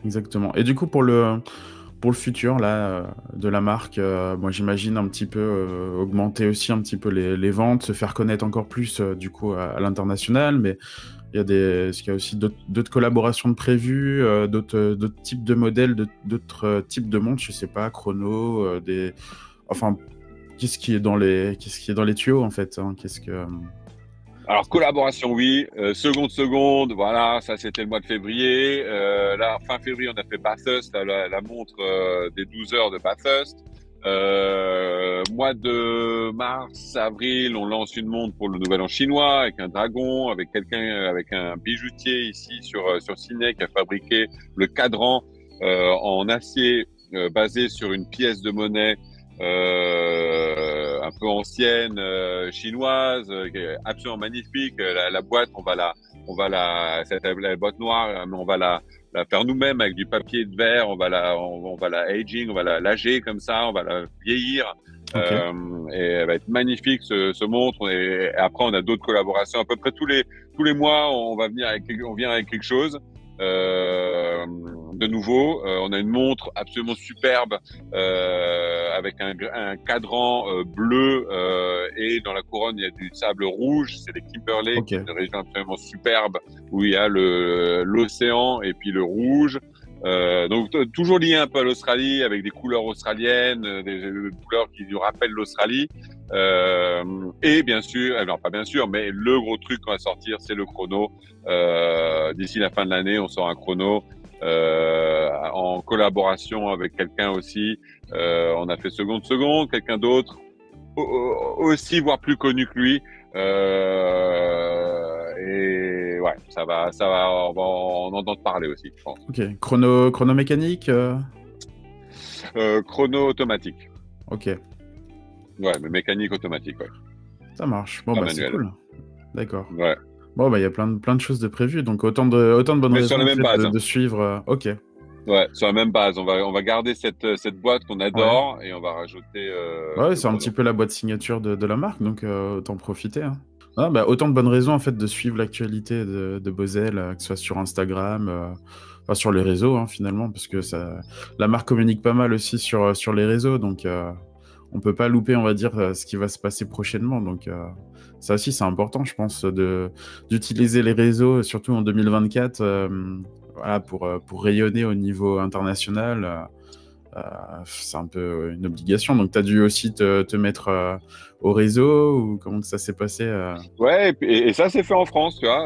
Exactement. Et du coup, pour le futur là, de la marque, moi j'imagine un petit peu augmenter aussi un petit peu les ventes, se faire connaître encore plus du coup à l'international, mais est-ce qu'il y a aussi d'autres collaborations de prévues, d'autres types de modèles, d'autres types de montres, je sais pas, chrono, enfin, qu'est-ce qui est dans les tuyaux en fait, hein, Alors, collaboration, oui. Seconde, voilà, ça c'était le mois de février. Là, fin février, on a fait Bathurst, la montre des 12 heures de Bathurst. Mois de mars, avril, on lance une montre pour le Nouvel An chinois avec un dragon, avec avec un bijoutier ici sur Sydney qui a fabriqué le cadran en acier basé sur une pièce de monnaie un peu ancienne chinoise, qui est absolument magnifique. La boîte, la boîte noire, mais on va la faire nous-mêmes avec du papier de verre. On va la aging, on va la lager comme ça, on va la vieillir. Ok. Et elle va être magnifique ce montre. Et après, on a d'autres collaborations. À peu près tous les mois, on vient avec quelque chose. De nouveau, on a une montre absolument superbe avec un cadran bleu et dans la couronne il y a du sable rouge. C'est les Kimberley, Ok. qui est une région absolument superbe où il y a l'océan et puis le rouge. Donc toujours lié un peu à l'Australie avec des couleurs australiennes, des couleurs qui nous rappellent l'Australie. Et bien sûr, alors pas bien sûr, mais le gros truc qu'on va sortir, c'est le chrono. D'ici la fin de l'année, on sort un chrono en collaboration avec quelqu'un aussi. On a fait seconde, quelqu'un d'autre aussi, voire plus connu que lui. Et ouais, on va en entendre parler aussi, je pense. Ok. Chrono mécanique. Chrono automatique. Ok. Ouais, mais mécanique automatique, ouais. Ça marche. Bon Pas bah c'est manuel. cool. D'accord. Ouais. Bon bah il y a plein de choses de prévues, donc autant de bonnes Mais sur raisons la en même fait, base, hein. de suivre. Ok. Ouais, sur la même base. On va garder cette boîte qu'on Ouais. adore et on va rajouter Ouais, le c'est un petit chrono. peu la boîte signature de la marque, donc autant profiter, hein. Ah, bah, autant de bonnes raisons en fait de suivre l'actualité de Bosel, que ce soit sur Instagram, enfin, sur les réseaux hein, finalement, parce que la marque communique pas mal aussi sur les réseaux, donc on peut pas louper, on va dire, ce qui va se passer prochainement. Donc ça aussi c'est important, je pense, d'utiliser les réseaux, surtout en 2024, voilà, pour rayonner au niveau international. C'est un peu une obligation. Donc, tu as dû aussi te mettre au réseau ou comment que ça s'est passé Ouais, et ça c'est fait en France, tu vois.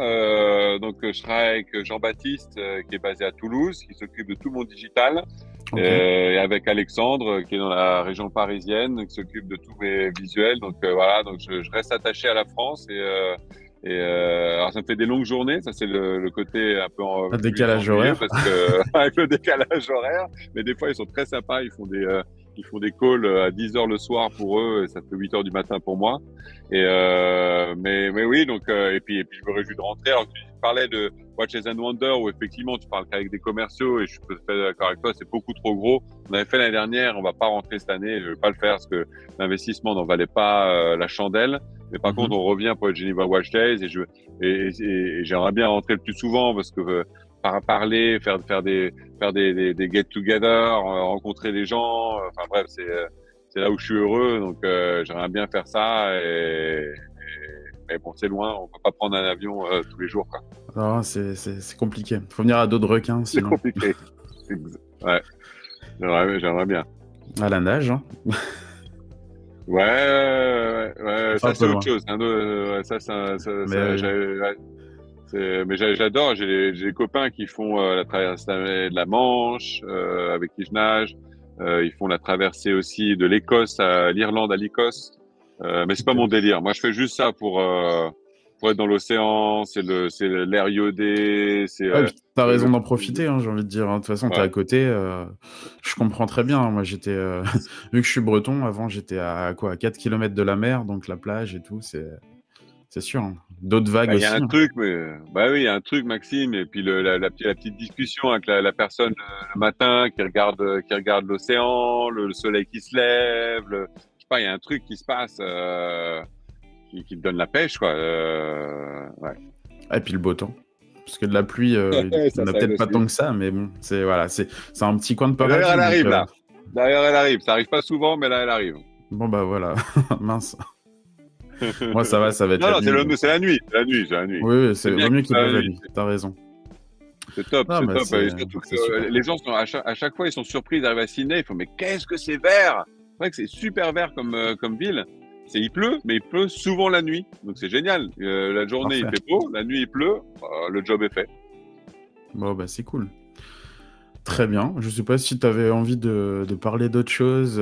Donc je travaille avec Jean-Baptiste qui est basé à Toulouse, qui s'occupe de tout mon digital, Ok. et avec Alexandre qui est dans la région parisienne, qui s'occupe de tous mes visuels. Donc voilà, donc je reste attaché à la France alors ça me fait des longues journées, ça c'est le côté un peu Un plus décalage ennuyeux horaire. parce que avec le décalage horaire, mais des fois ils sont très sympas, ils font des calls à 10 heures le soir pour eux et ça fait 8 heures du matin pour moi. Mais oui, donc et puis je me réjouis de rentrer. Alors tu parlais de Watches and Wonder où effectivement tu parles qu'avec des commerciaux et je suis tout à fait d'accord avec toi, c'est beaucoup trop gros. On avait fait l'année dernière, on va pas rentrer cette année, je vais pas le faire parce que l'investissement n'en valait pas la chandelle. Mais par contre, on revient pour le Geneva Watch Days et j'aimerais bien rentrer le plus souvent parce que parler, faire des get together, rencontrer les gens, enfin bref, c'est là où je suis heureux, donc j'aimerais bien faire ça. Mais bon, c'est loin, on peut pas prendre un avion tous les jours, quoi. Non, c'est compliqué. Faut venir à dos de requin C'est sinon. compliqué. Ouais, j'aimerais bien. À la nage, hein. Ouais, C'est un ça peu c'est autre loin. chose. Hein, ouais, Mais ouais, mais j'adore. J'ai des copains qui font la traversée de la Manche, avec qui je nage. Ils font la traversée aussi de l'Écosse à l'Irlande, à l'Écosse. Mais c'est pas ok. mon délire. Moi, je fais juste ça pour être dans l'océan, c'est l'air iodé, Ouais, puis t'as raison le- d'en profiter, hein, j'ai envie de dire, hein. De toute façon, t'es à ouais. côté. Je comprends très bien, hein. Moi, j'étais, vu que je suis breton, avant, j'étais à quoi, à 4 km de la mer, donc la plage et tout, c'est sûr, hein. D'autres vagues Bah, il y a aussi, un hein. truc, mais bah oui, il y a un truc, Maxime, et puis la petite discussion avec la personne le matin qui regarde l'océan, le soleil qui se lève, je sais pas, il y a un truc qui se passe qui te donne la pêche, quoi. Ouais. Et puis le beau temps. Parce que de la pluie, il Ça n'y en a aide peut-être pas tant aussi. que ça, mais bon, voilà, c'est un petit coin de D'ailleurs, paradis. elle Donc, arrive là. D'ailleurs, elle arrive. Ça arrive pas souvent, mais là, elle arrive. bon, bah voilà, mince. Moi, ça va être Non, la non, nuit. Donc, c'est la nuit, c'est la nuit, c'est la nuit. oui, oui, C'est bien vaut mieux qu'il qu'il soit pleuve la la nuit. nuit, t'as raison. C'est top, Non, c'est mais top. Et surtout que c'est super. les gens sont à chaque fois, ils sont surpris d'arriver à Sydney. Ils font, mais qu'est-ce que c'est vert? C'est vrai que c'est super vert comme ville. Il pleut, mais il pleut souvent la nuit. Donc c'est génial. La journée, il Parfait. fait beau. La nuit, il pleut. Le job est fait. Bon, bah c'est cool. Très bien. Je sais pas si tu avais envie de parler d'autre chose,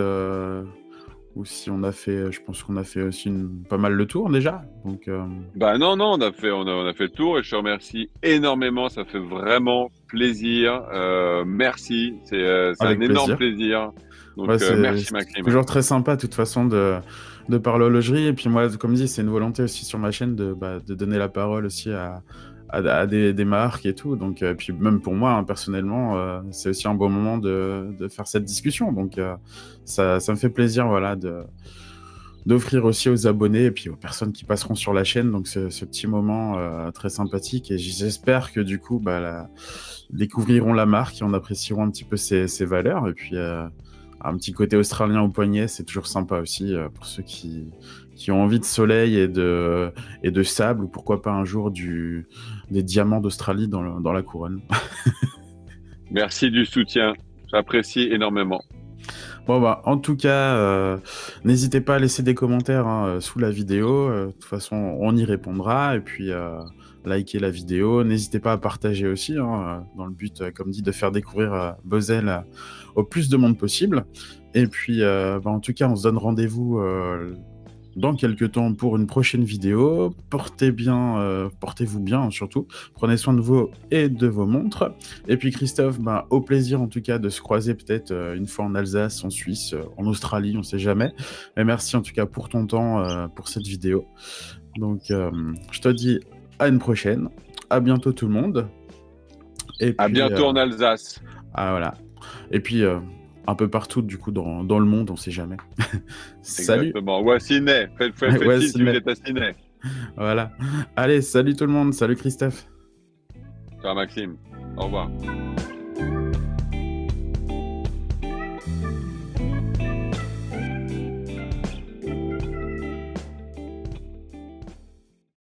ou si on a fait, je pense qu'on a fait aussi pas mal le tour déjà. Donc, Bah non, non, on a fait le tour et je te remercie énormément. Ça fait vraiment plaisir. Merci. C'est un avec énorme plaisir. plaisir. Ouais, Donc, merci c'est Maxime. toujours très sympa, de toute façon, de parler horlogerie. Et puis moi, comme dit, c'est une volonté aussi sur ma chaîne de donner la parole aussi à des marques et tout. Donc, puis même pour moi, hein, personnellement, c'est aussi un bon moment de faire cette discussion. Donc, ça me fait plaisir, voilà, d'offrir aussi aux abonnés et puis aux personnes qui passeront sur la chaîne. Donc, ce petit moment très sympathique. Et j'espère que du coup, découvriront la marque et on apprécieront un petit peu ses valeurs. Et puis, un petit côté australien au poignet, c'est toujours sympa aussi pour ceux qui ont envie de soleil et de sable, ou pourquoi pas un jour des diamants d'Australie dans la couronne. Merci du soutien. J'apprécie énormément. Bon, en tout cas, n'hésitez pas à laisser des commentaires, hein, sous la vidéo. De toute façon, on y répondra. Et puis, likez la vidéo. N'hésitez pas à partager aussi, hein, dans le but, comme dit, de faire découvrir Bosel au plus de monde possible. Et puis, en tout cas, on se donne rendez-vous dans quelques temps pour une prochaine vidéo. Portez-vous bien, hein, surtout. Prenez soin de vous et de vos montres. Et puis Christophe, au plaisir en tout cas de se croiser peut-être une fois en Alsace, en Suisse, en Australie, on sait jamais. Mais merci en tout cas pour ton temps, pour cette vidéo. Donc je te dis à une prochaine. À bientôt tout le monde. Et À puis, bientôt en Alsace. voilà. Et puis un peu partout du coup dans le monde, on sait jamais. Salut. Exactement. Ou à Sydney. Faites Ouais, signe si vous Sydney. êtes à Sydney. Voilà. Allez, salut tout le monde. Salut Christophe. Ciao Maxime. Au revoir.